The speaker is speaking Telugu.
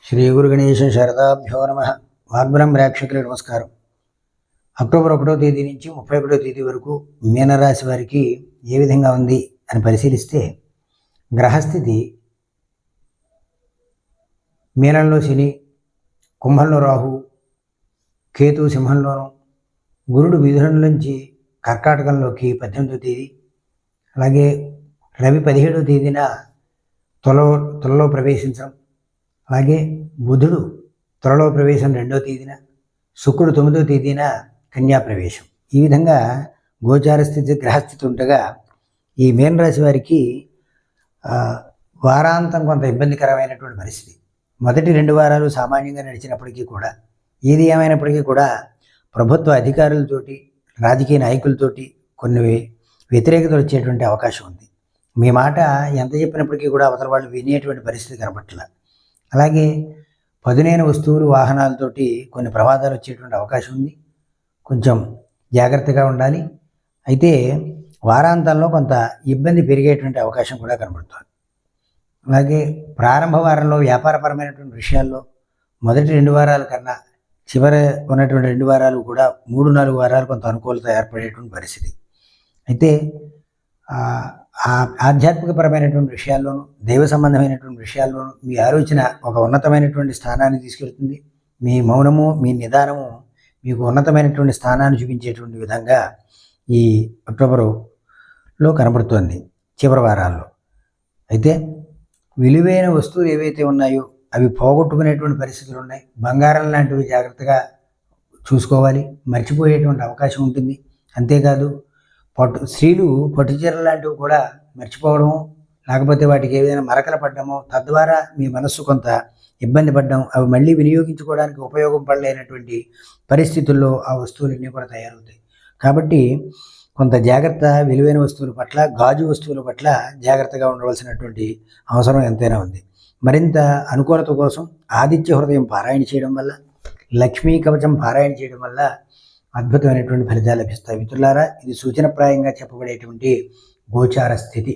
శ్రీ గురు గణేశ శారదాభ్యో నమ. వాగ్బలం ప్రేక్షకులకు నమస్కారం. అక్టోబర్ 1వ తేదీ నుంచి 31వ తేదీ వరకు మీనరాశి వారికి ఏ విధంగా ఉంది అని పరిశీలిస్తే, గ్రహస్థితి మీనంలో శని, కుంభంలో రాహు, కేతు సింహంలోను, గురుడు మిథునం నుంచి కర్కాటకంలోకి 18వ తేదీ, అలాగే రవి 17వ తేదీన తులలో ప్రవేశించడం, అలాగే బుధుడు త్వరలో ప్రవేశం 2వ తేదీన, శుక్రుడు 9వ తేదీన కన్యా ప్రవేశం. ఈ విధంగా గోచార స్థితి గ్రహస్థితి ఉండగా ఈ మీనరాశి వారికి వారాంతం కొంత ఇబ్బందికరమైనటువంటి పరిస్థితి. మొదటి 2 వారాలు సామాన్యంగా నడిచినప్పటికీ కూడా, ఏది ఏమైనప్పటికీ కూడా ప్రభుత్వ అధికారులతోటి, రాజకీయ నాయకులతోటి కొన్ని వ్యతిరేకతలు వచ్చేటువంటి అవకాశం ఉంది. మీ మాట ఎంత చెప్పినప్పటికీ కూడా అవతల వాళ్ళు వినేటువంటి పరిస్థితి కనబట్ల. అలాగే పదునైన వస్తువులు, వాహనాలతోటి కొన్ని ప్రమాదాలు వచ్చేటువంటి అవకాశం ఉంది. కొంచెం జాగ్రత్తగా ఉండాలి. అయితే వారాంతంలో కొంత ఇబ్బంది పెరిగేటువంటి అవకాశం కూడా కనబడుతుంది. అలాగే ప్రారంభ వారంలో వ్యాపారపరమైనటువంటి విషయాల్లో మొదటి 2 వారాల కన్నా చివరి ఉన్నటువంటి 2 వారాలు కూడా 3-4 వారాలు కొంత అనుకూలత ఏర్పడేటువంటి పరిస్థితి. అయితే ఆధ్యాత్మికపరమైనటువంటి విషయాల్లోనూ, దైవ సంబంధమైనటువంటి విషయాల్లోనూ మీ ఆలోచన ఒక ఉన్నతమైనటువంటి స్థానాన్ని తీసుకెళ్తుంది. మీ మౌనము, మీ నిదానము మీకు ఉన్నతమైనటువంటి స్థానాన్ని చూపించేటువంటి విధంగా ఈ అక్టోబరులో కనబడుతోంది చివరి వారాల్లో. అయితే విలువైన వస్తువులు ఏవైతే ఉన్నాయో అవి పోగొట్టుకునేటువంటి పరిస్థితులు ఉన్నాయి. బంగారం లాంటివి జాగ్రత్తగా చూసుకోవాలి, మర్చిపోయేటువంటి అవకాశం ఉంటుంది. అంతేకాదు స్త్రీలు పట్టుచీరలు లాంటివి కూడా మర్చిపోవడము, లేకపోతే వాటికి ఏదైనా మరకలు పడ్డమో, తద్వారా మీ మనస్సు కొంత ఇబ్బంది పడ్డం, అవి మళ్ళీ వినియోగించుకోవడానికి ఉపయోగం పడలేనటువంటి పరిస్థితుల్లో ఆ వస్తువులన్నీ కూడా తయారవుతాయి. కాబట్టి కొంత జాగ్రత్త విలువైన వస్తువుల పట్ల, గాజు వస్తువుల పట్ల జాగ్రత్తగా ఉండవలసినటువంటి అవసరం ఎంతైనా ఉంది. మరింత అనుకూలత కోసం ఆదిత్య హృదయం పారాయణ చేయడం వల్ల, లక్ష్మీ కవచం పారాయణ చేయడం వల్ల అద్భుతమైనటువంటి ఫలితాలు లభిస్తాయి. మిత్రులారా, ఇది సూచనప్రాయంగా చెప్పబడేటువంటి గోచార స్థితి.